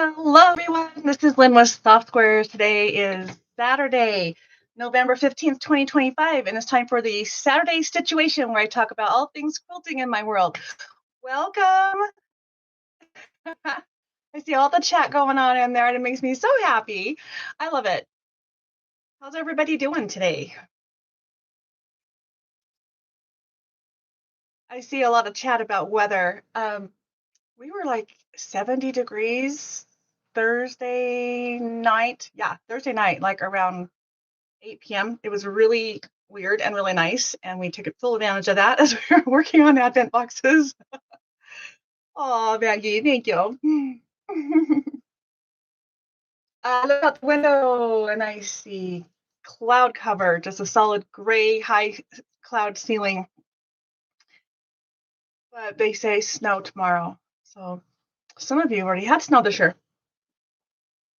Hello, everyone. This is Lynne with Softsquares. Today is Saturday, November 15th, 2025, and it's time for the Saturday Stitch-uation where I talk about all things quilting in my world. Welcome. I see all the chat going on in there, and it makes me so happy. I love it. How's everybody doing today? I see a lot of chat about weather. We were like 70 degrees Thursday night. Yeah, Thursday night, like around 8 p.m. It was really weird and really nice, and we took full advantage of that as we were working on Advent boxes. Oh, Maggie, thank you. I look out the window and I see cloud cover, just a solid gray high cloud ceiling. But they say snow tomorrow. So some of you already had snow this year.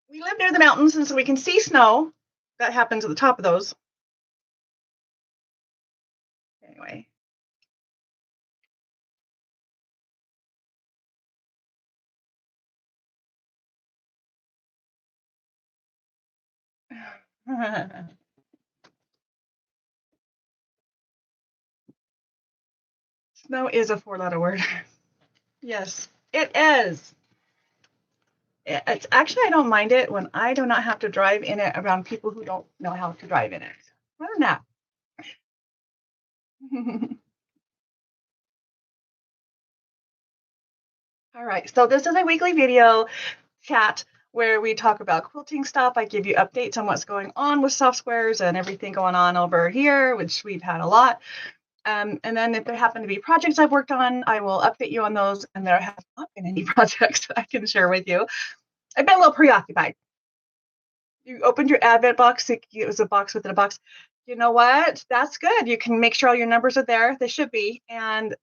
We live near the mountains, and so we can see snow. That happens at the top of those. Anyway. Snow is a four-letter word. Yes, it is. It's actually, I don't mind it when I do not have to drive in it around people who don't know how to drive in it. I don't know. All right, so this is a weekly video chat where we talk about quilting stuff. I give you updates on what's going on with Softsquares and everything going on over here, which we've had a lot. And then if there happen to be projects I've worked on, I will update you on those. And there have not been any projects that I can share with you. I've been a little preoccupied. You opened your Advent box. It was a box within a box. You know what? That's good. You can make sure all your numbers are there. They should be. And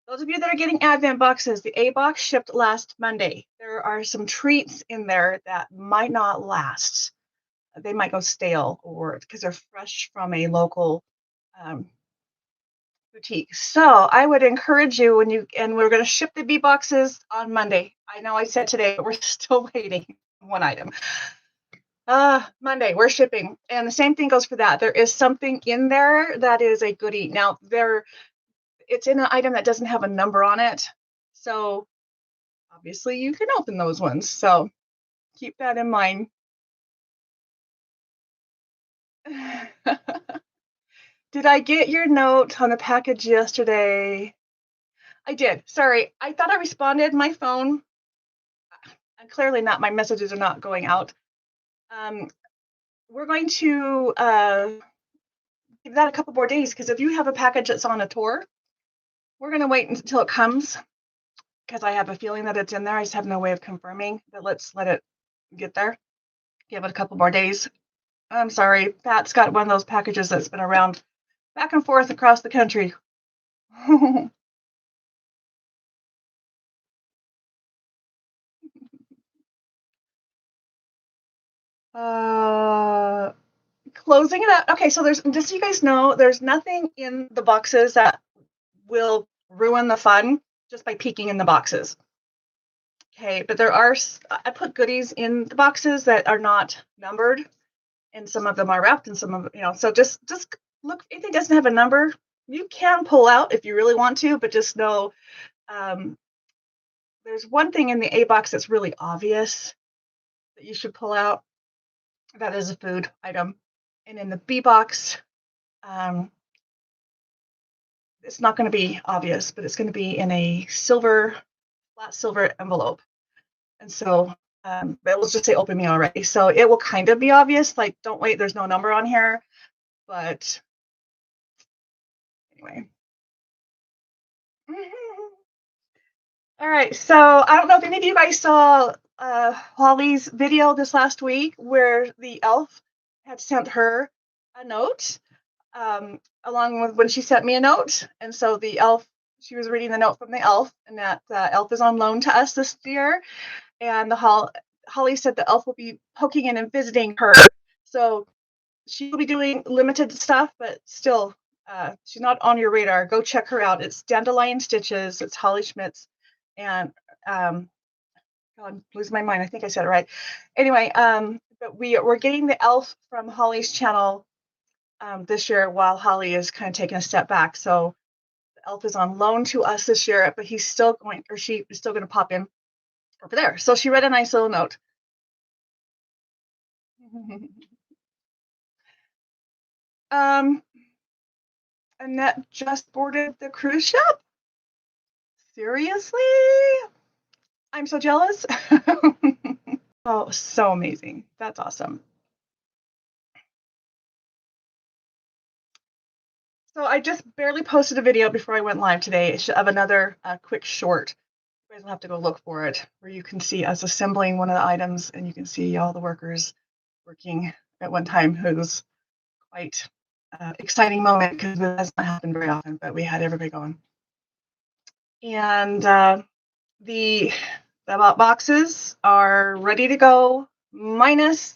those of you that are getting Advent boxes, the A box shipped last Monday. There are some treats in there that might not last. They might go stale or because they're fresh from a local boutique. So I would encourage you and we're going to ship the B boxes on Monday. I know I said today, but we're still waiting on one item. Monday, we're shipping. And the same thing goes for that. There is something in there that is a goodie. Now, it's in an item that doesn't have a number on it. So obviously you can open those ones. So keep that in mind. Did I get your note on the package yesterday? I did. Sorry. I thought I responded. My phone, and clearly not, my messages are not going out. We're going to give that a couple more days because if you have a package that's on a tour, we're going to wait until it comes because I have a feeling that it's in there. I just have no way of confirming, but let's let it get there. Give it a couple more days. I'm sorry. Pat's got one of those packages that's been around back and forth across the country. Closing it up. Okay, so there's, just so you guys know, there's nothing in the boxes that will ruin the fun just by peeking in the boxes. Okay, but there are, I put goodies in the boxes that are not numbered, and some of them are wrapped, and some of, so just look, if it doesn't have a number, you can pull out if you really want to, but just know there's one thing in the A box that's really obvious that you should pull out. That is a food item. And in the B box, it's not going to be obvious, but it's going to be in a flat silver envelope. And so it will just say open me already. So it will kind of be obvious, like, don't wait, there's no number on here. But anyway. All right, so I don't know if any of you guys saw Holly's video this last week where the elf had sent her a note along with when she sent me a note. And so the elf, she was reading the note from the elf, and that elf is on loan to us this year. And Holly said the elf will be poking in and visiting her. So she will be doing limited stuff, but still, she's not on your radar. Go check her out. It's Dandelion Stitches. It's Holly Schmitz. And God, I'm losing my mind. I think I said it right. Anyway, but we're getting the elf from Holly's channel this year while Holly is kind of taking a step back. So the elf is on loan to us this year, but he's still going, or she is still going to pop in over there. So she read a nice little note. Annette just boarded the cruise ship. Seriously? I'm so jealous. Oh, so amazing. That's awesome. So I just barely posted a video before I went live today of another quick short. You guys will have to go look for it, where you can see us assembling one of the items and you can see all the workers working at one time. It was quite exciting moment because it does not happen very often, but we had everybody going. And the boxes are ready to go, minus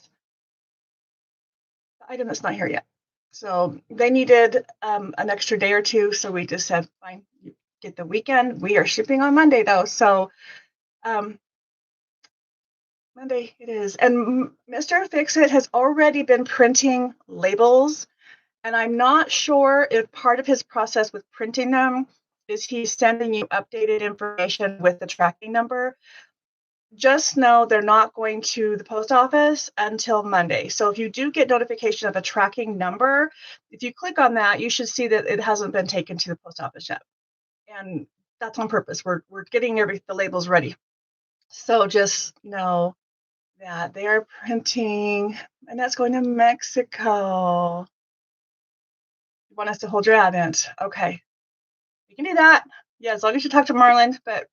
the item that's not here yet. So they needed an extra day or two, so we just said, fine, you get the weekend. We are shipping on Monday though, so Monday it is. And Mr. Fix-It has already been printing labels, and I'm not sure if part of his process with printing them is he's sending you updated information with the tracking number. Just know they're not going to the post office until Monday. So if you do get notification of a tracking number, if you click on that, you should see that it hasn't been taken to the post office yet. And that's on purpose. We're getting the labels ready. So just know that they are printing, and that's going to Mexico. You want us to hold your advent? Okay, we can do that. Yeah, as long as you talk to Marlon. But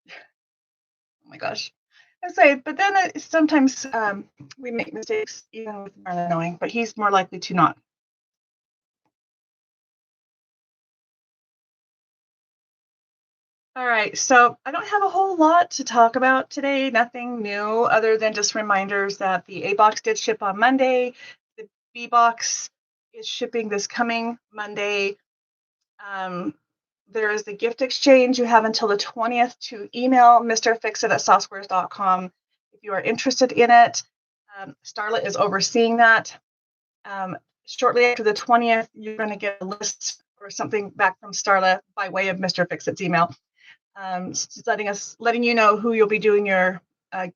oh my gosh, I say. But then sometimes we make mistakes even with Marlon knowing, but he's more likely to not. All right, so I don't have a whole lot to talk about today. Nothing new other than just reminders that the A box did ship on Monday. The B box is shipping this coming Monday. There is the gift exchange. You have until the 20th to email mrfixit@softsquares.com if you are interested in it. Starlet is overseeing that. Shortly after the 20th, you're going to get a list or something back from Starlet by way of Mr. Fixit's email. Just letting you know who you'll be doing the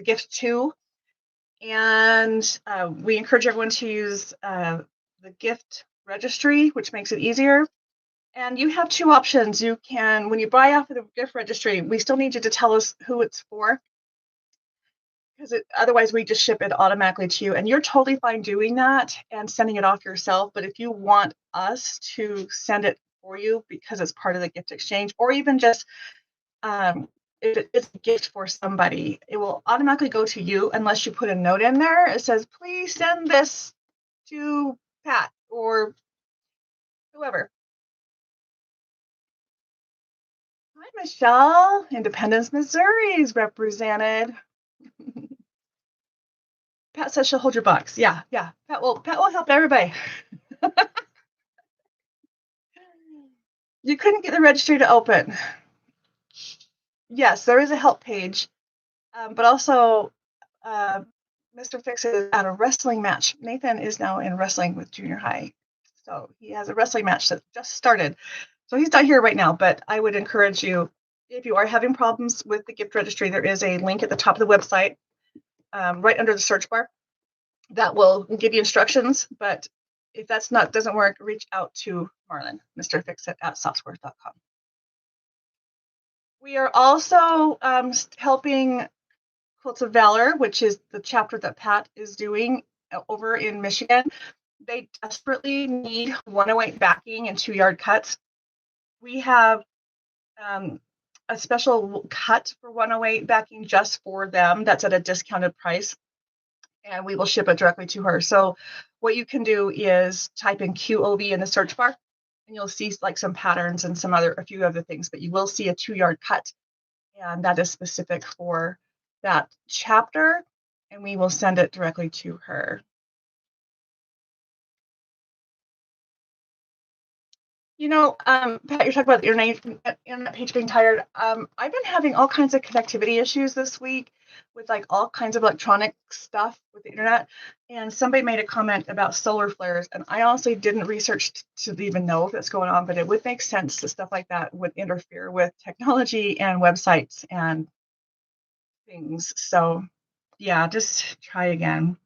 gift to, and we encourage everyone to use the gift registry, which makes it easier. And you have two options. You can, when you buy off of the gift registry, we still need you to tell us who it's for, because otherwise we just ship it automatically to you, and you're totally fine doing that and sending it off yourself. But if you want us to send it for you because it's part of the gift exchange, or even just if it's a gift for somebody, it will automatically go to you unless you put a note in there. It says, please send this to Pat or whoever. Hi, Michelle. Independence, Missouri is represented. Pat says she'll hold your box. Yeah. Pat will help everybody. You couldn't get the registry to open. Yes, there is a help page, but also Mr. Fix is at a wrestling match. Nathan is now in wrestling with junior high, so he has a wrestling match that just started. So he's not here right now, but I would encourage you, if you are having problems with the gift registry, there is a link at the top of the website, right under the search bar, that will give you instructions. But if doesn't work, reach out to Marlon, Mr. Fixit at softsquares.com. We are also helping Quilts of Valor, which is the chapter that Pat is doing over in Michigan. They desperately need 108 backing and 2-yard cuts. We have a special cut for 108 backing just for them. That's at a discounted price, and we will ship it directly to her. So what you can do is type in QOV in the search bar, and you'll see like some patterns and a few other things, but you will see a 2-yard cut, and that is specific for that chapter, and we will send it directly to her. Pat, you're talking about the internet page being tired. I've been having all kinds of connectivity issues this week with like all kinds of electronic stuff with the internet. And somebody made a comment about solar flares, and I honestly didn't research to even know if that's going on, but it would make sense that stuff like that would interfere with technology and websites and things. So yeah, just try again.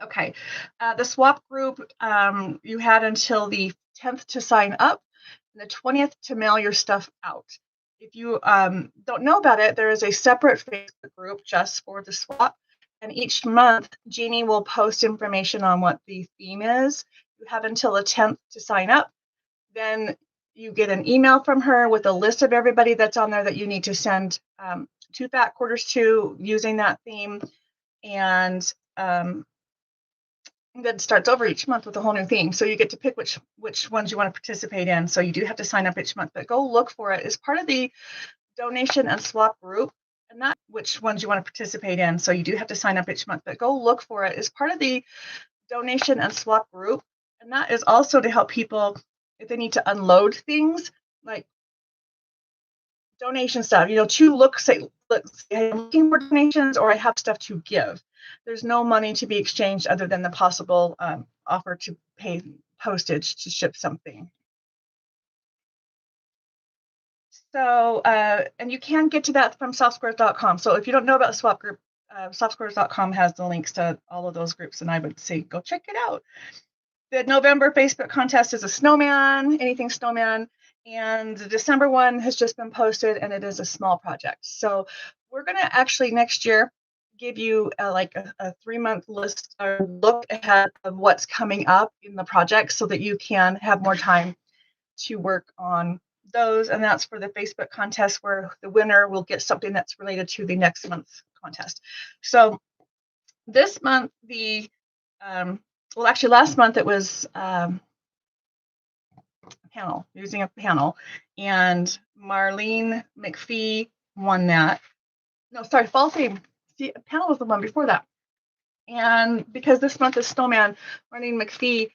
Okay. The swap group, you had until the 10th to sign up and the 20th to mail your stuff out. If you don't know about it, there is a separate Facebook group just for the swap. And each month, Jeannie will post information on what the theme is. You have until the 10th to sign up. Then you get an email from her with a list of everybody that's on there that you need to send 2 fat quarters to using that theme. And then starts over each month with a whole new theme. So you get to pick which ones you want to participate in. So you do have to sign up each month, but go look for it as part of the donation and swap group. And not which ones you want to participate in. So you do have to sign up each month, but go look for it as part of the donation and swap group. And that is also to help people if they need to unload things like donation stuff, to look, say, I'm looking for donations or I have stuff to give. There's no money to be exchanged other than the possible offer to pay postage to ship something. So, and you can get to that from softsquares.com. So if you don't know about the swap group, softsquares.com has the links to all of those groups, and I would say go check it out. The November Facebook contest is a snowman, anything snowman. And the December one has just been posted, and it is a small project. So we're going to actually next year give you a 3-month list or look ahead of what's coming up in the project so that you can have more time to work on those. And that's for the Facebook contest where the winner will get something that's related to the next month's contest. So this month, actually last month it was panel, using a panel, and Marlene McPhee won that. No, sorry, fall theme. See, panel was the one before that. And because this month is snowman, Marlene McPhee,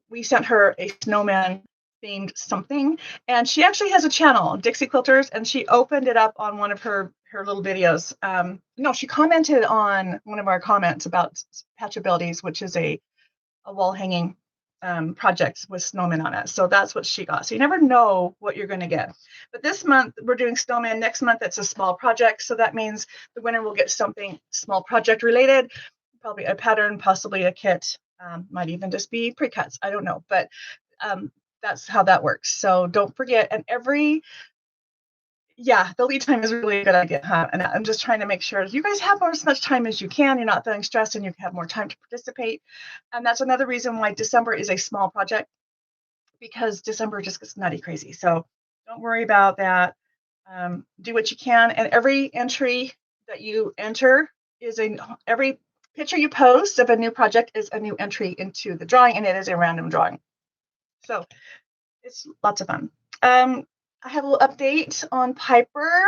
we sent her a snowman themed something, and she actually has a channel, Dixie Quilters, and she opened it up on one of her little videos. No, she commented on one of our comments about Patchabilities, which is a wall hanging project with snowmen on it. So that's what she got. So you never know what you're going to get. But this month we're doing snowman. Next month it's a small project. So that means the winner will get something small project related, probably a pattern, possibly a kit, might even just be pre-cuts. I don't know. But that's how that works. So don't forget. And the lead time is really a good idea, huh? And I'm just trying to make sure you guys have as much time as you can. You're not feeling stressed and you have more time to participate. And that's another reason why December is a small project, because December just gets nutty crazy. So don't worry about that. Do what you can. And every entry that you enter every picture you post of a new project is a new entry into the drawing, and it is a random drawing. So it's lots of fun. I have a little update on Piper.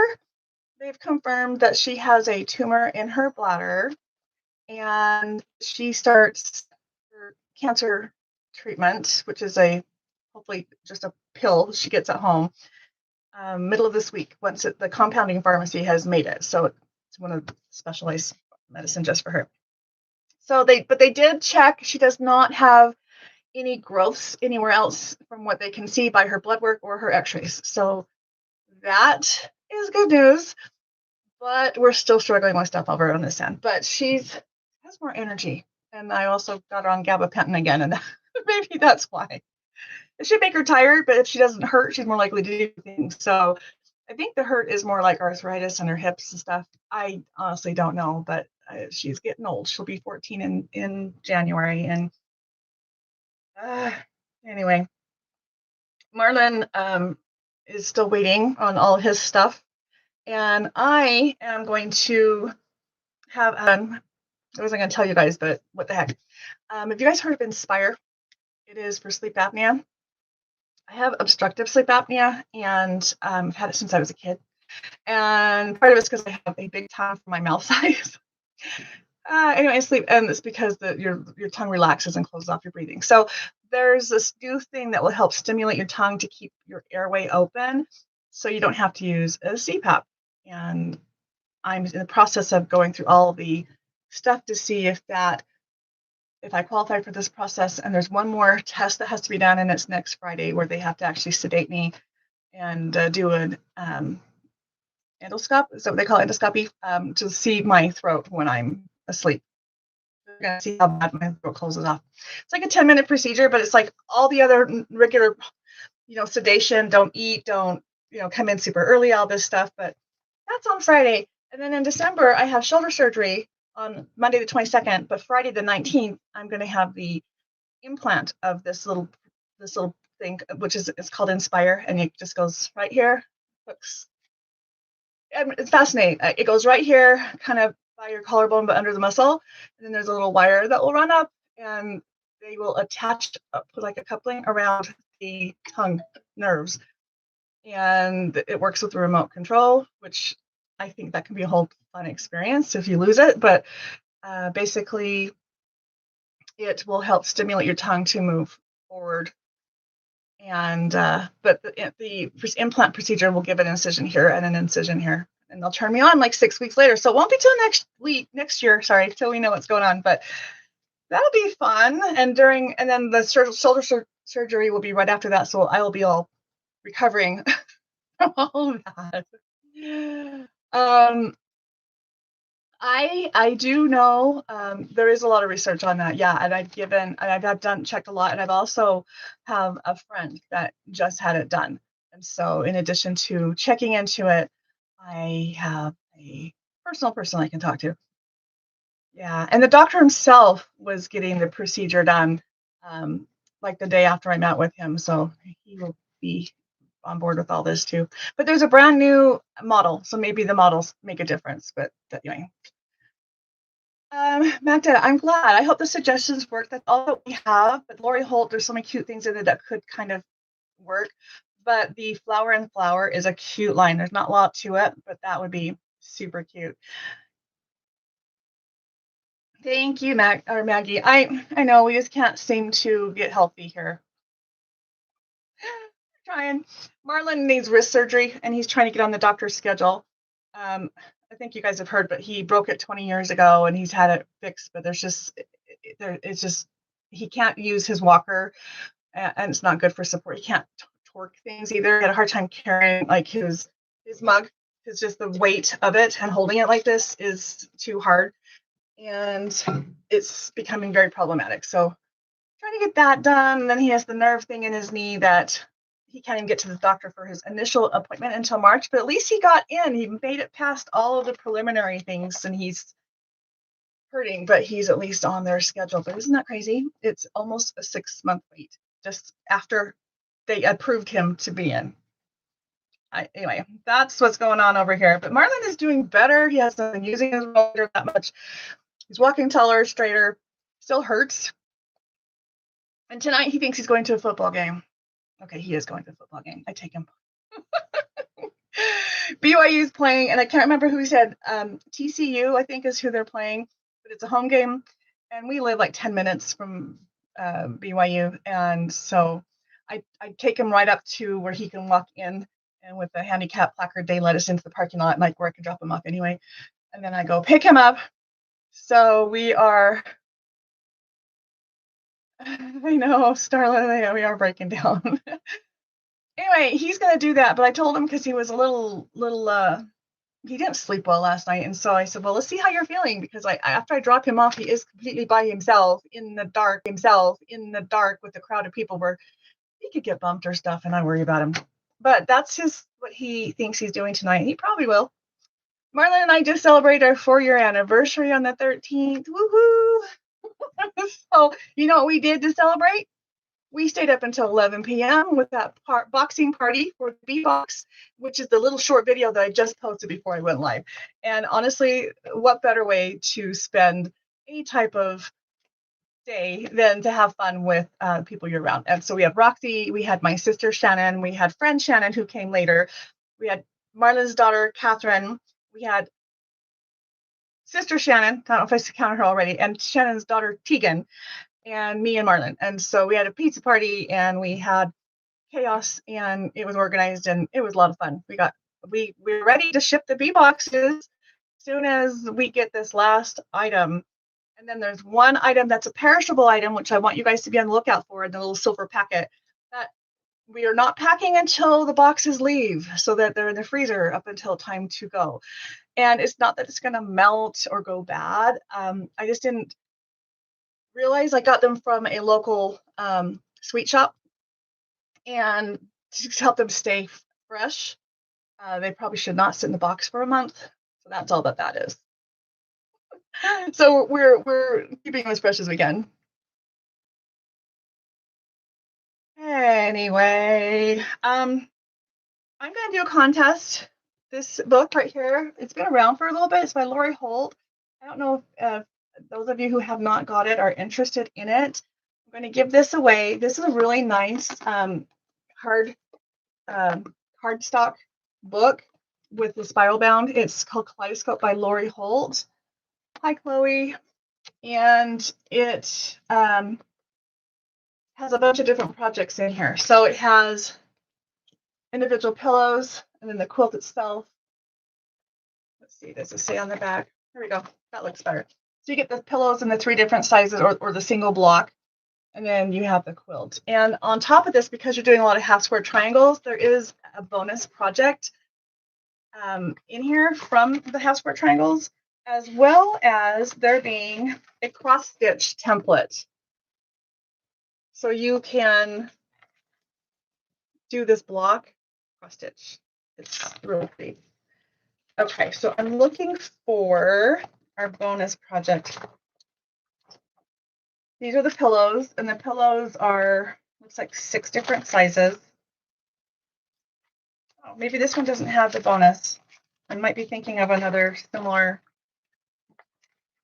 They've confirmed that she has a tumor in her bladder, and she starts her cancer treatment, which is hopefully just a pill she gets at home, middle of this week, once the compounding pharmacy has made it. So it's one of the specialized medicine just for her. So they did check. She does not have any growths anywhere else from what they can see by her blood work or her x-rays. So that is good news, but we're still struggling with stuff over on this end. But she has more energy, and I also got her on gabapentin again, and maybe that's why. It should make her tired, but if she doesn't hurt, she's more likely to do things. So I think the hurt is more like arthritis in her hips and stuff. I honestly don't know, but she's getting old. She'll be 14 in January, and anyway, Marlon is still waiting on all his stuff, and I am going to have I wasn't going to tell you guys, but what the heck. Have you guys heard of Inspire? It is for sleep apnea. I have obstructive sleep apnea, and I've had it since I was a kid. And part of it's because I have a big tongue for my mouth size. Anyway, I sleep, and it's because your tongue relaxes and closes off your breathing. So there's this new thing that will help stimulate your tongue to keep your airway open so you don't have to use a CPAP. And I'm in the process of going through all the stuff to see if I qualify for this process. And there's one more test that has to be done, and it's next Friday, where they have to actually sedate me and do an endoscope. Is that what they call it, endoscopy? To see my throat when I'm asleep. We're gonna see how bad my throat closes off. It's like a 10-minute procedure, but it's like all the other regular, sedation, don't eat, don't, come in super early, all this stuff. But that's on Friday. And then in December, I have shoulder surgery on Monday the 22nd, but Friday the 19th, I'm going to have the implant of this little thing, which is, it's called Inspire, and it just goes right here. Hooks. It's fascinating. It goes right here, kind of by your collarbone, but under the muscle. And then there's a little wire that will run up, and they will attach, put like a coupling around the tongue nerves. And it works with the remote control, which I think that can be a whole fun experience if you lose it. But basically, it will help stimulate your tongue to move forward. And but the implant procedure will give an incision here and an incision here, and they'll turn me on like 6 weeks later. So it won't be till next year, sorry, till we know what's going on. But that'll be fun. And then the shoulder surgery will be right after that. So I will be all recovering from all of that. I do know there is a lot of research on that, yeah, and I've checked a lot, and I've also have a friend that just had it done, and so in addition to checking into it, I have a personal person I can talk to. Yeah, and the doctor himself was getting the procedure done, like the day after I met with him, so he will be on board with all this too. But there's a brand new model, so maybe the models make a difference. But anyway, Magda, I'm glad. I hope the suggestions work. That's all that we have. But Lori Holt, there's so many cute things in it that could kind of work. But the Flower and Flower is a cute line. There's not a lot to it, but that would be super cute. Thank you, Maggie. I know we just can't seem to get healthy here. Trying. Marlon needs wrist surgery, and he's trying to get on the doctor's schedule. I think you guys have heard, but he broke it 20 years ago, and he's had it fixed. But it's just he can't use his walker, and it's not good for support. He can't torque things either. He had a hard time carrying like his mug. It's just the weight of it, and holding it like this is too hard, and it's becoming very problematic. So trying to get that done. And then he has the nerve thing in his knee that he can't even get to the doctor for his initial appointment until March, but at least he got in. He made it past all of the preliminary things, and he's hurting, but he's at least on their schedule. But isn't that crazy? It's almost a 6-month wait just after they approved him to be in. Anyway, that's what's going on over here. But Marlon is doing better. He hasn't been using his roller that much. He's walking taller, straighter, still hurts. And tonight he thinks he's going to a football game. Okay, he is going to a football game. I take him. BYU is playing, and I can't remember who he said. TCU, I think, is who they're playing, but it's a home game, and we live like 10 minutes from BYU, and so I take him right up to where he can walk in, and with the handicap placard, they let us into the parking lot, like where I can drop him off anyway, and then I go pick him up. So we are. I know, Starla, we are breaking down. Anyway, he's going to do that, but I told him because he was a little, he didn't sleep well last night. And so I said, well, let's see how you're feeling, because after I drop him off, he is completely by himself in the dark with a crowd of people where he could get bumped or stuff, and I worry about him. But that's what he thinks he's doing tonight. He probably will. Marlon and I just celebrated our 4-year anniversary on the 13th. Woohoo! So, you know what we did to celebrate? We stayed up until 11 p.m. with that boxing party for the B-Box, which is the little short video that I just posted before I went live. And honestly, what better way to spend any type of day than to have fun with people year round? And so we had Roxy, we had my sister Shannon, we had friend Shannon who came later, we had Marlon's daughter Catherine, we had sister Shannon, I don't know if I counted her already, and Shannon's daughter Tegan. and me and Marlon. And so we had a pizza party and we had chaos and it was organized and it was a lot of fun. We're ready to ship the bee boxes as soon as we get this last item. And then there's one item that's a perishable item, which I want you guys to be on the lookout for in the little silver packet, that we are not packing until the boxes leave so that they're in the freezer up until time to go. And it's not that it's going to melt or go bad. I just didn't realize I got them from a local sweet shop, and to help them stay fresh, they probably should not sit in the box for a month. So that's all that is. So we're keeping them as fresh as we can. Anyway, I'm gonna do a contest. This book right here, it's been around for a little bit. It's by Lori Holt. I don't know if those of you who have not got it are interested in it. I'm going to give this away. This is a really nice hard cardstock book with the spiral bound. It's called Kaleidoscope by Lori Holt. Hi, Chloe. And it has a bunch of different projects in here. So it has individual pillows and then the quilt itself. Let's see, does it say on the back? Here we go. That looks better. So you get the pillows in the 3 different sizes or the single block, and then you have the quilt. And on top of this, because you're doing a lot of half square triangles, there is a bonus project in here from the half square triangles, as well as there being a cross stitch template. So you can do this block cross stitch. It's really pretty. Okay, so I'm looking for our bonus project. These are the pillows, and the pillows are, looks like 6 different sizes. Oh, maybe this one doesn't have the bonus. I might be thinking of another similar.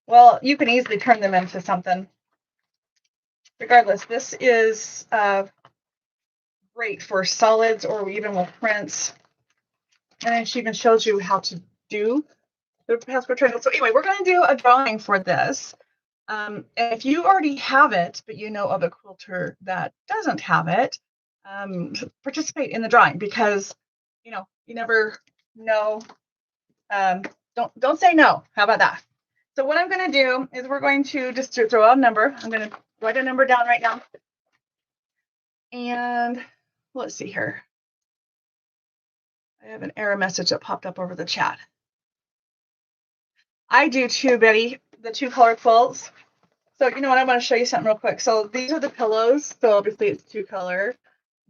Well, you can easily turn them into something. Regardless, this is great for solids or even with prints. And then she even shows you how to do the passport triangle. So anyway, we're going to do a drawing for this. And if you already have it, but you know of a quilter that doesn't have it, participate in the drawing, because you never know. Don't say no. How about that? So what I'm going to do is we're going to just throw out a number. I'm going to write a number down right now. And let's see here. I have an error message that popped up over the chat. I do too, Betty, the 2-color quilts. So you know what, I'm going to show you something real quick. So these are the pillows. So obviously it's 2-color,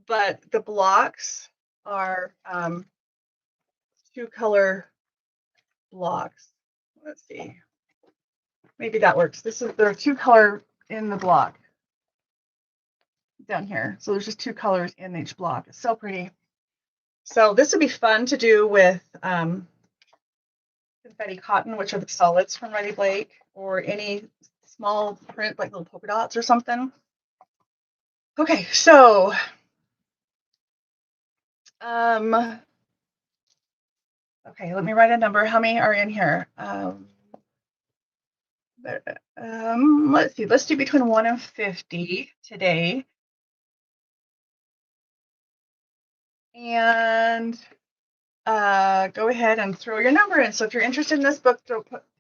but the blocks are 2-color blocks. Let's see. Maybe that works. There are 2-color in the block down here. So there's just 2 colors in each block. It's so pretty. So this would be fun to do with confetti cotton, which are the solids from Ready Blake, or any small print like little polka dots or something. Okay, so okay, let me write a number. How many are in here? Let's see. Let's do between 1 and 50 today. And go ahead and throw your number in. So if you're interested in this book,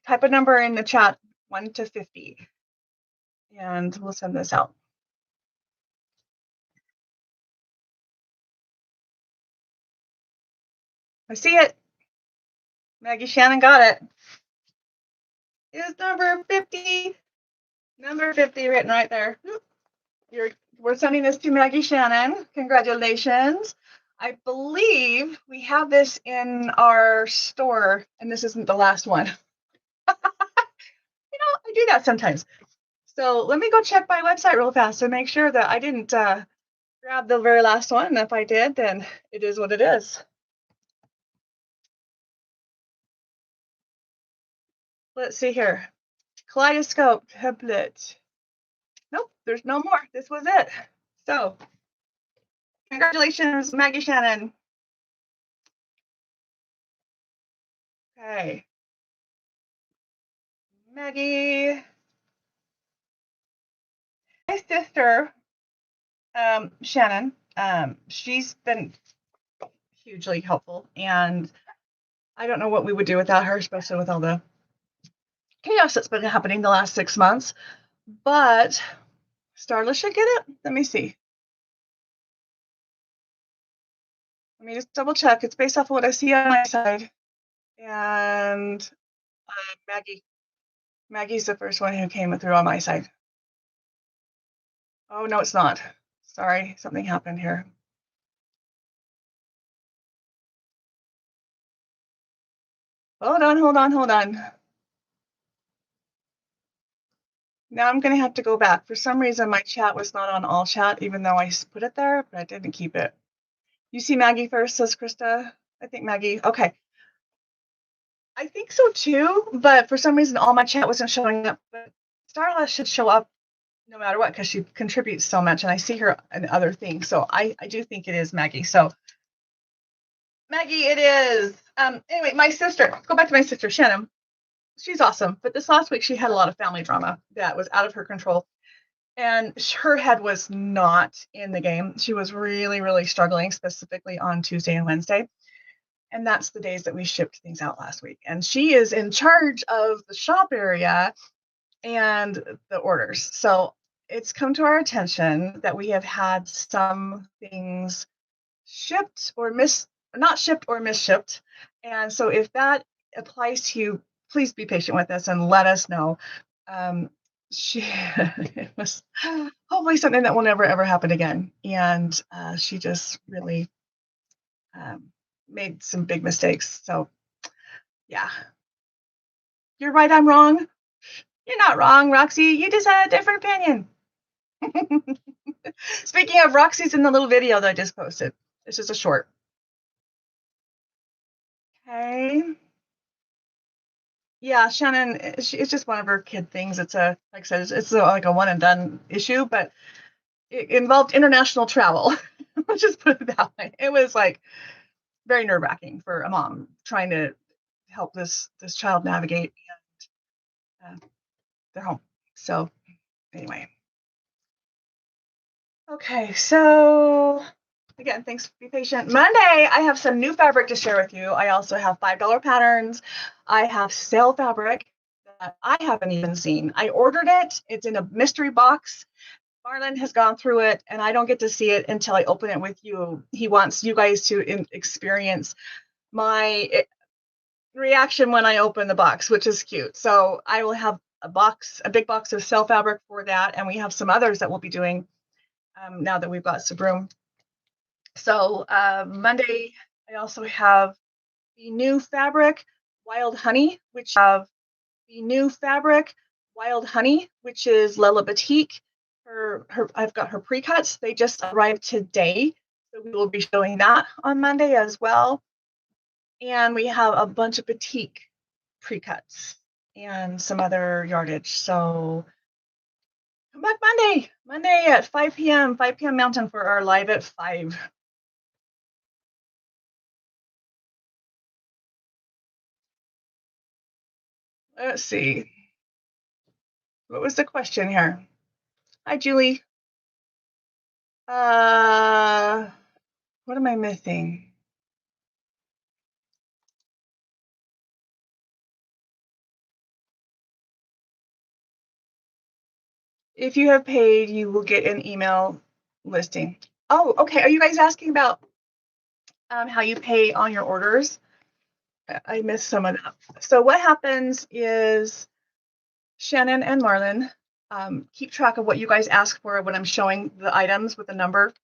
type a number in the chat, 1 to 50. And we'll send this out. I see it. Maggie Shannon got it. It's number 50. Number 50 written right there. We're sending this to Maggie Shannon. Congratulations. I believe we have this in our store, and this isn't the last one. I do that sometimes. So let me go check my website real fast to make sure that I didn't grab the very last one. And if I did, then it is what it is. Let's see here. Kaleidoscope template. Nope, there's no more. This was it. So congratulations, Maggie Shannon. Okay. Maggie. sister, Shannon, she's been hugely helpful, and I don't know what we would do without her, especially with all the chaos that's been happening the last 6 months. But Starla should get it. Let me see. Let me just double check. It's based off of what I see on my side. And Maggie. Maggie's the first one who came through on my side. Oh, no, it's not. Sorry, something happened here. Hold on. Now I'm going to have to go back. For some reason, my chat was not on all chat, even though I put it there, but I didn't keep it. You see Maggie first, says Krista. I think Maggie. Okay. I think so too, but for some reason, all my chat wasn't showing up. But Starla should show up no matter what, because she contributes so much, and I see her in other things. So I do think it is Maggie. So Maggie, it is. Anyway, my sister, go back to my sister, Shannon. She's awesome. But this last week, she had a lot of family drama that was out of her control. And her head was not in the game. She was really, really struggling, specifically on Tuesday and Wednesday. And that's the days that we shipped things out last week. And she is in charge of the shop area and the orders. So it's come to our attention that we have had some things shipped or not shipped or misshipped. And so if that applies to you, please be patient with us and let us know. It was hopefully something that will never ever happen again. And she just really made some big mistakes. So yeah, you're right, I'm wrong. You're not wrong, Roxy. You just had a different opinion. Speaking of, Roxy's in the little video that I just posted. It's just a short. Okay. Yeah, Shannon, it's just one of her kid things. It's like I said, it's like a one and done issue, but it involved international travel. Let's just put it that way. It was like very nerve wracking for a mom trying to help this child navigate their home. So anyway. Okay, so again, thanks. Be patient. Monday, I have some new fabric to share with you. I also have $5 patterns. I have sale fabric that I haven't even seen. I ordered it. It's in a mystery box. Marlon has gone through it, and I don't get to see it until I open it with you. He wants you guys to experience my reaction when I open the box, which is cute. So I will have a big box of sale fabric for that, and we have some others that we'll be doing now that we've got some room. So Monday, I also have the new fabric, Wild Honey, which is Lella Batik. I've got her pre-cuts. They just arrived today, so we will be showing that on Monday as well. And we have a bunch of batik pre-cuts and some other yardage. So come back Monday at 5 p.m. Mountain for our live at 5. Let's see. What was the question here? Hi, Julie. What am I missing? If you have paid, you will get an email listing. Oh, okay. Are you guys asking about how you pay on your orders? I missed some of that. So what happens is Shannon and Marlon keep track of what you guys ask for when I'm showing the items with a number.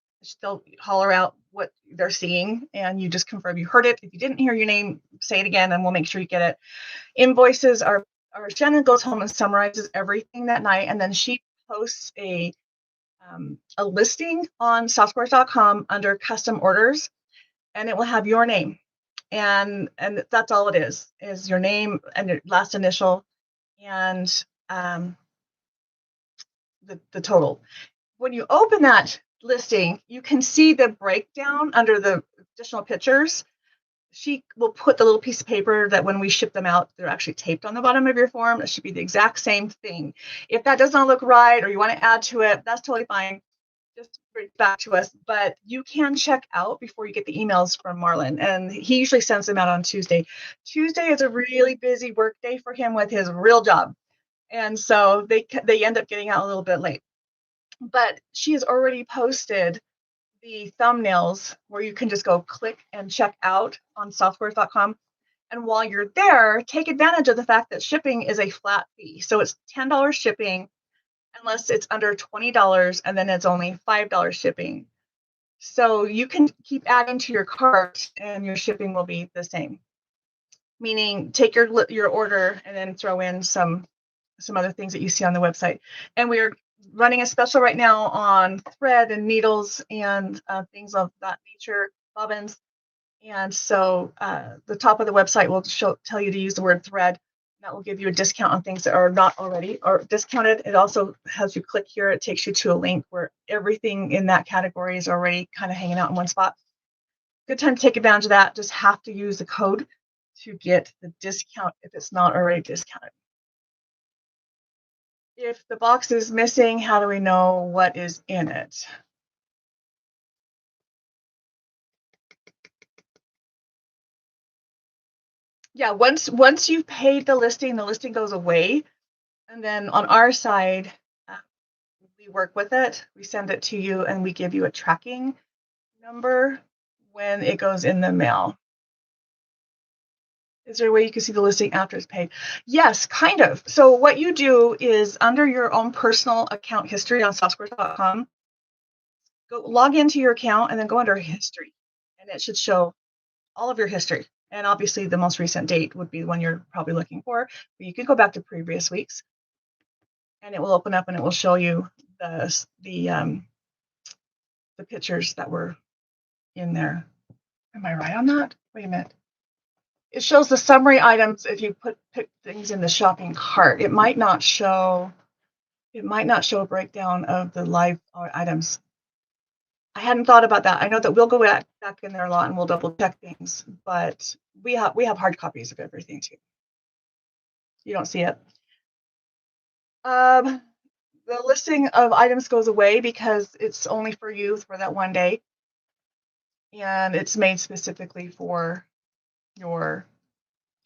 They'll holler out what they're seeing, and you just confirm you heard it. If you didn't hear your name, say it again, and we'll make sure you get it. Invoices are Shannon goes home and summarizes everything that night, and then she posts a listing on softsquares.com under custom orders, and it will have your name, and that's all it is your name and your last initial and the total. When you open that listing, you can see the breakdown under the additional pictures. she will put the little piece of paper that when we ship them out, they're actually taped on the bottom of your form. It should be the exact same thing. If that does not look right or you want to add to it, that's totally fine. Just bring it back to us. But you can check out before you get the emails from Marlon. And he usually sends them out on Tuesday. Tuesday is a really busy work day for him with his real job. And so they end up getting out a little bit late. But she has already posted the thumbnails where you can just go click and check out on softsquares.com. And while you're there, take advantage of the fact that shipping is a flat fee. So it's $10 shipping unless it's under $20, and then it's only $5 shipping. So you can keep adding to your cart and your shipping will be the same. Meaning take your order and then throw in some other things that you see on the website. And we're running a special right now on thread and needles and things of that nature, bobbins. And so the top of the website will tell you to use the word thread. That will give you a discount on things that are not already or discounted. It also has you click here. It takes you to a link where everything in that category is already kind of hanging out in one spot. Good time to take advantage of that. Just have to use the code to get the discount if it's not already discounted. If the box is missing, how do we know what is in it? Yeah, once you've paid the listing goes away. And then on our side, we work with it. We send it to you and we give you a tracking number when it goes in the mail. Is there a way you can see the listing after it's paid? Yes, kind of. So what you do is under your own personal account history on softsquares.com, go log into your account and then go under history. And it should show all of your history. And obviously the most recent date would be the one you're probably looking for. But you can go back to previous weeks and it will open up and it will show you the pictures that were in there. Am I right on that? Wait a minute. It shows the summary items if you pick things in the shopping cart. It might not show a breakdown of the live items. I hadn't thought about that. I know that we'll go back in there a lot and we'll double check things, but we have hard copies of everything too. You don't see it. The listing of items goes away because it's only for you for that one day. And it's made specifically for your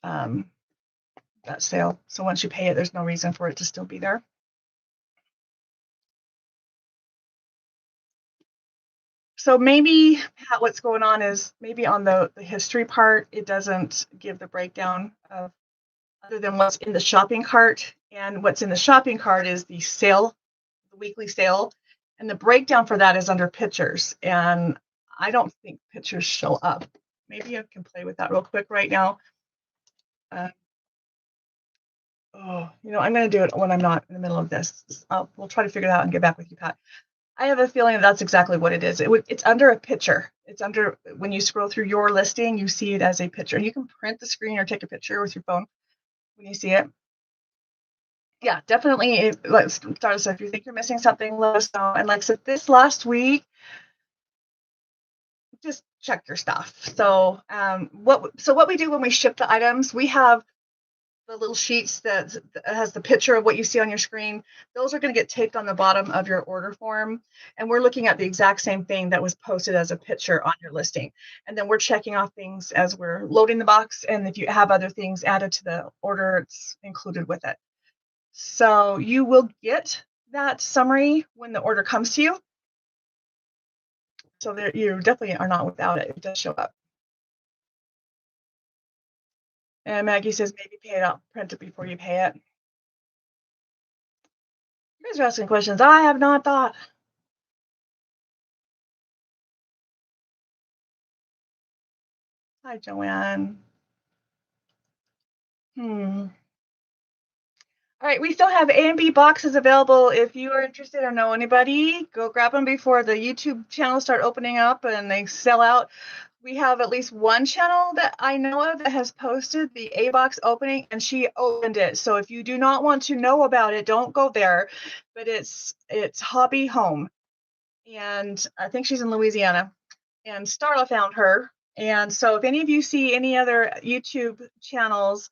that sale. So once you pay it, there's no reason for it to still be there. So maybe what's going on is maybe on the history part, it doesn't give the breakdown of other than what's in the shopping cart. And what's in the shopping cart is the sale, the weekly sale. And the breakdown for that is under pictures. And I don't think pictures show up. Maybe I can play with that real quick right now. I'm going to do it when I'm not in the middle of this. We'll try to figure it out and get back with you, Pat. I have a feeling that's exactly what it is. It's under a picture. It's under, when you scroll through your listing, you see it as a picture. And you can print the screen or take a picture with your phone when you see it. Yeah, definitely. Let's start us. If you think you're missing something, let us know. And like I said, this last week, just check your stuff. So what we do when we ship the items, we have the little sheets that has the picture of what you see on your screen. Those are going to get taped on the bottom of your order form. And we're looking at the exact same thing that was posted as a picture on your listing. And then we're checking off things as we're loading the box. And if you have other things added to the order, it's included with it. So you will get that summary when the order comes to you. So you definitely are not without it. It does show up. And Maggie says, maybe pay it out, print it before you pay it. You guys are asking questions I have not thought. Hi, Joanne. All right, we still have A and B boxes available. If you are interested or know anybody, go grab them before the YouTube channels start opening up and they sell out. We have at least one channel that I know of that has posted the A box opening and she opened it. So if you do not want to know about it, don't go there. But it's Hobby Home. And I think she's in Louisiana. And Starla found her And so if any of you see any other YouTube channels,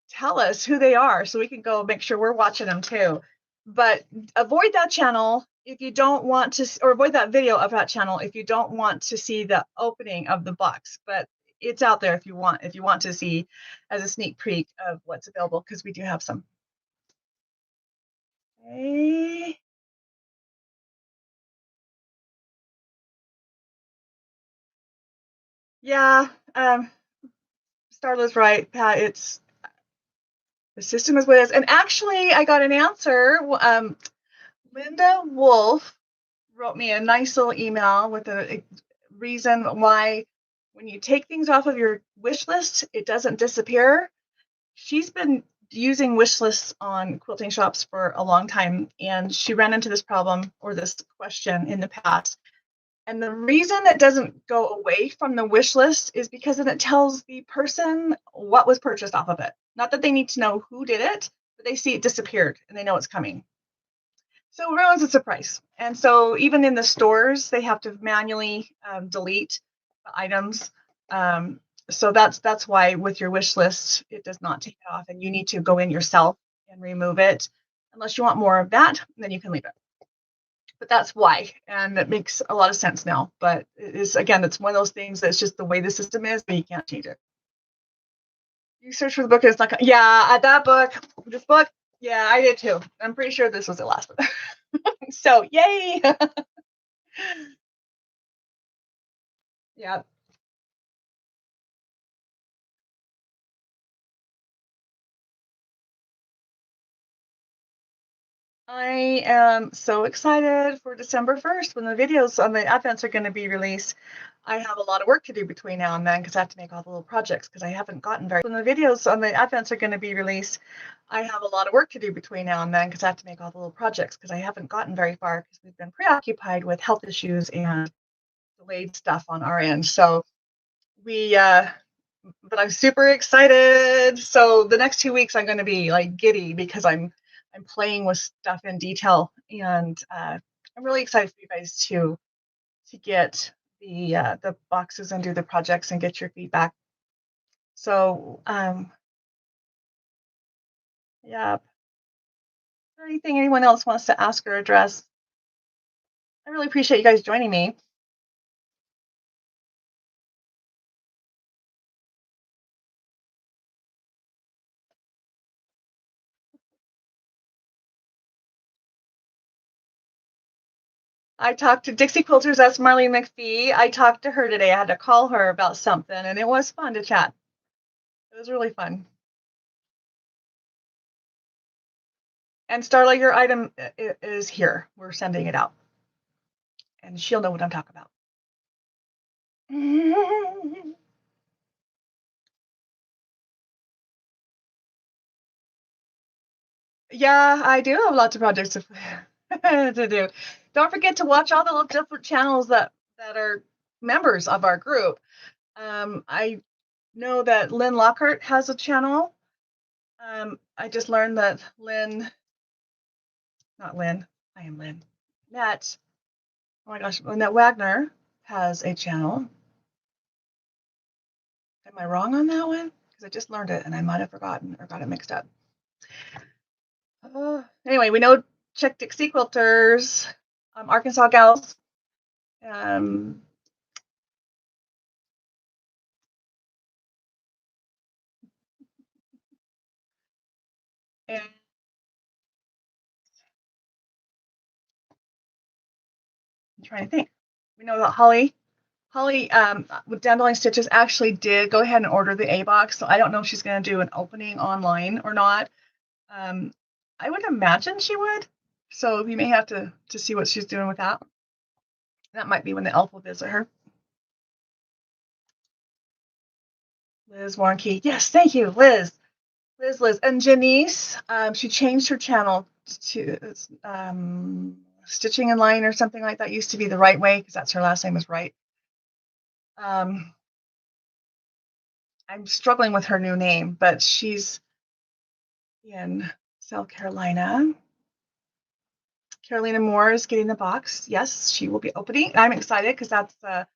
tell us who they are so we can go make sure we're watching them too. But avoid that channel if you don't want to, or avoid that video of that channel if you don't want to see the opening of the box. But it's out there if you want to see as a sneak peek of what's available, because we do have some. Okay. Yeah, Starla's right, Pat. It's the system is what it is. And actually, I got an answer. Linda Wolf wrote me a nice little email with a reason why when you take things off of your wish list, it doesn't disappear. She's been using wish lists on quilting shops for a long time, and she ran into this problem or this question in the past. And the reason it doesn't go away from the wish list is because then it tells the person what was purchased off of it. Not that they need to know who did it, but they see it disappeared and they know it's coming. So it ruins its price. And so even in the stores, they have to manually delete the items. So that's why with your wish list, it does not take it off, and you need to go in yourself and remove it. Unless you want more of that, then you can leave it. But that's why, and it makes a lot of sense now. But it is, again, it's one of those things that's just the way the system is, but you can't change it. You search for the book, and it's not. Yeah, that book, this book. Yeah, I did too. I'm pretty sure this was the last one. So yay! Yeah. I am so excited for December 1st when the videos on the Advents are going to be released. I have a lot of work to do between now and then because I have to make all the little projects because I haven't gotten very. When the videos on the Advents are going to be released, I have a lot of work to do between now and then because I have to make all the little projects because I haven't gotten very far because we've been preoccupied with health issues and delayed stuff on our end. So but I'm super excited. So the next 2 weeks I'm going to be like giddy because I'm playing with stuff in detail, and I'm really excited for you guys to get the boxes and do the projects and get your feedback. So yeah. Is there anything anyone else wants to ask or address? I really appreciate you guys joining me. I talked to Dixie Quilters. That's Marlene McPhee. I talked to her today. I had to call her about something, and it was fun to chat. It was really fun. And Starla, your item is here. We're sending it out, and she'll know what I'm talking about. Yeah, I do have lots of projects to do. Don't forget to watch all the little different channels that are members of our group. I know that Lynne Lockhart has a channel. I just learned that not Lynn, I am Lynn. That, oh my gosh, Lynette Wagner has a channel. Am I wrong on that one? Because I just learned it and I might have forgotten or got it mixed up. Anyway, we know check Dixie Quilters, Arkansas Gals. And I'm trying to think. We know that Holly with Dandelion Stitches actually did go ahead and order the A box. So I don't know if she's going to do an opening online or not. I would imagine she would. So we may have to see what she's doing with that. That might be when the elf will visit her. Liz Warnke. Yes, thank you, Liz. Liz. And Janice, she changed her channel to Stitching in Line or something like that. Used to be the Right Way because that's her last name is Right. I'm struggling with her new name, but she's in South Carolina. Carolina Moore is getting the box. Yes, she will be opening. I'm excited because that's a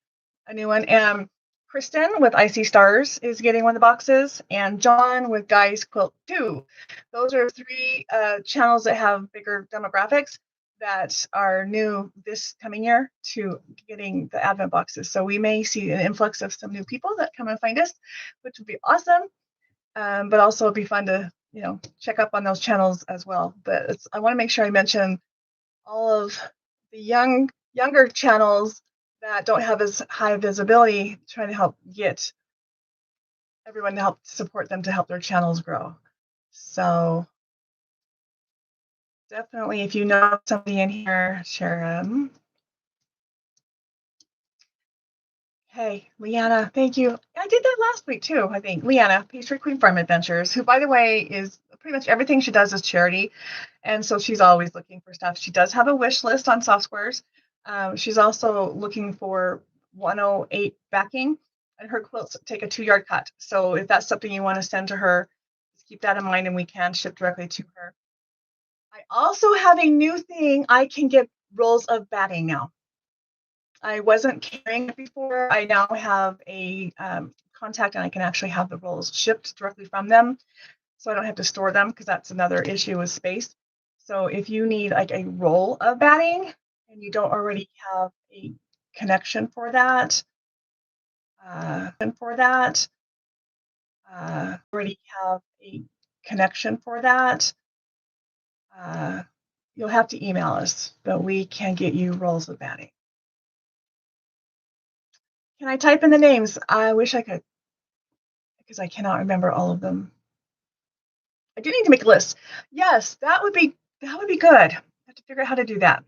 new one. And Kristen with Icy Stars is getting one of the boxes, and John with Guys Quilt 2. Those are three channels that have bigger demographics that are new this coming year to getting the Advent boxes. So we may see an influx of some new people that come and find us, which would be awesome. But also it'd be fun to, check up on those channels as well. But I want to make sure I mention all of the younger channels that don't have as high visibility, trying to help get everyone to help support them to help their channels grow. So definitely, if you know somebody in here, share them. Hey, Leanna, thank you. I did that last week too, I think. Leanna, Pastry Queen Farm Adventures, who, by the way, is pretty much everything she does is charity. And so she's always looking for stuff. She does have a wish list on softsquares. She's also looking for 108 backing, and her quilts take a 2-yard cut. So if that's something you want to send to her, just keep that in mind and we can ship directly to her. I also have a new thing. I can get rolls of batting now. I wasn't carrying it before. I now have a contact and I can actually have the rolls shipped directly from them. So I don't have to store them because that's another issue with space. So if you need like a roll of batting and you don't already have a connection for that, you'll have to email us, but we can get you rolls of batting. Can I type in the names? I wish I could, because I cannot remember all of them. I do need to make a list. Yes, that would be good. I have to figure out how to do that.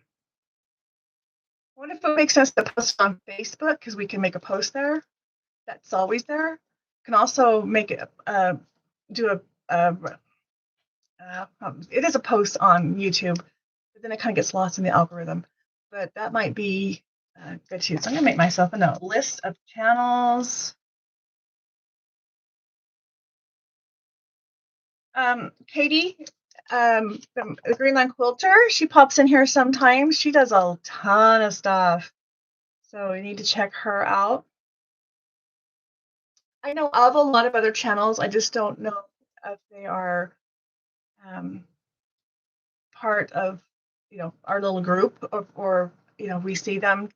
What if it makes sense to post on Facebook, because we can make a post there. That's always there. Can also make it it is a post on YouTube, but then it kind of gets lost in the algorithm. But that might be good too. So I'm gonna make myself a note. List of channels. Katie, the Greenland Quilter, she pops in here sometimes. She does a ton of stuff. So we need to check her out. I know of a lot of other channels. I just don't know if they are part of, our little group, or we see them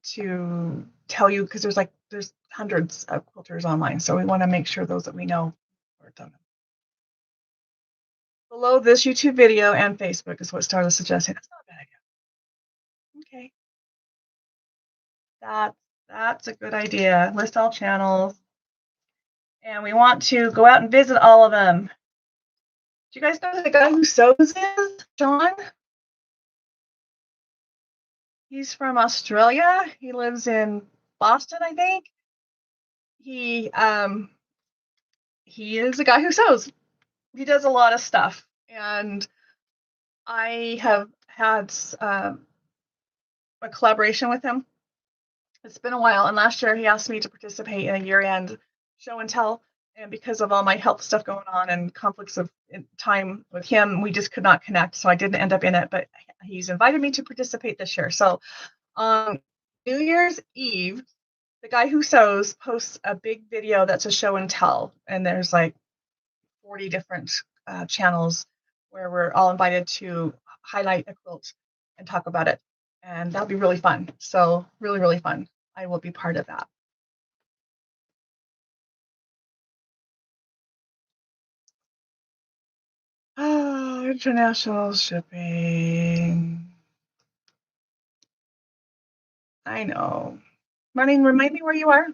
to tell you, because there's hundreds of quilters online. So we want to make sure those that we know are done. Below this YouTube video and Facebook is what Starla's suggesting. That's not a bad idea. Okay. That's a good idea. List all channels. And we want to go out and visit all of them. Do you guys know who the guy who sews is? John? He's from Australia. He lives in Boston, I think. He is a guy who sews. He does a lot of stuff. And I have had a collaboration with him. It's been a while. And last year he asked me to participate in a year-end show and tell. And because of all my health stuff going on and conflicts of time with him, we just could not connect. So I didn't end up in it, but he's invited me to participate this year. So on New Year's Eve, the guy who sews posts a big video that's a show and tell. And there's like 40 different channels where we're all invited to highlight a quilt and talk about it. And that'll be really fun. So really, really fun. I will be part of that. Oh, international shipping. I know. Marlene, remind me where you are.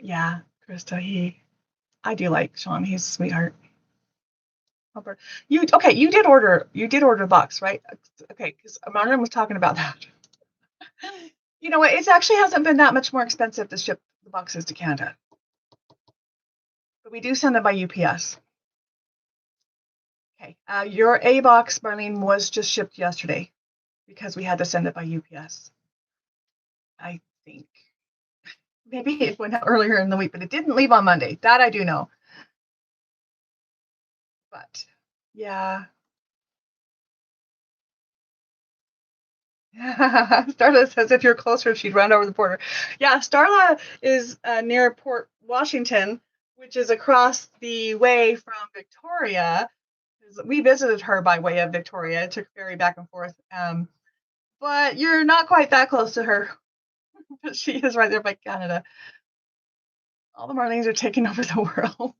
Yeah, Krista, I do like Sean. He's a sweetheart. You did order a box, right? Okay, because Marlene was talking about that. You know what? It actually hasn't been that much more expensive to ship the boxes to Canada. But we do send them by UPS. Okay, your A box, Marlene, was just shipped yesterday because we had to send it by UPS. I think. Maybe it went out earlier in the week, but it didn't leave on Monday. That I do know. But Yeah. Starla says if you're closer, she'd run over the border. Yeah, Starla is near Port Washington, which is across the way from Victoria. We visited her by way of Victoria. It took ferry back and forth. But you're not quite that close to her. But she is right there by Canada. All the Marlenes are taking over the world.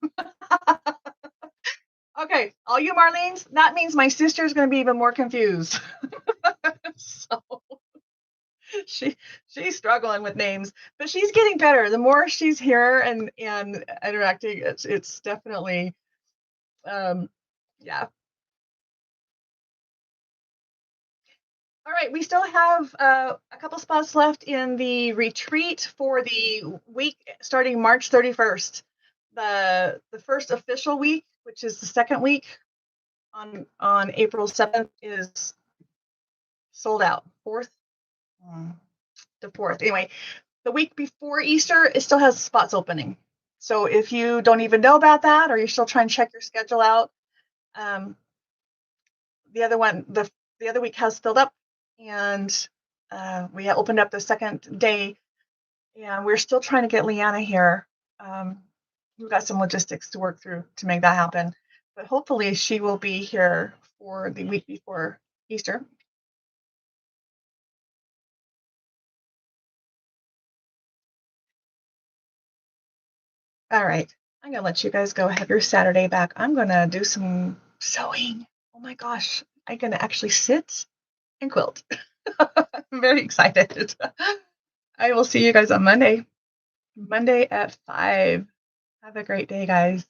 Okay, all you Marlenes, that means my sister is going to be even more confused. So she's struggling with names, but she's getting better. The more she's here and interacting, it's definitely yeah. All right, we still have a couple spots left in the retreat for the week starting March 31st. The first official week, which is the second week on April 7th, is sold out. The 4th. Anyway, the week before Easter, it still has spots opening. So if you don't even know about that, or you're still trying to check your schedule out, the other week has filled up, and we have opened up the second day, and we're still trying to get Leanna here. We've got some logistics to work through to make that happen, but hopefully she will be here for the week before Easter. All right, I'm gonna let you guys go have your Saturday back. I'm gonna do some sewing. Oh my gosh, I'm gonna actually sit and quilt. I'm very excited. I will see you guys on Monday at 5. Have a great day, guys.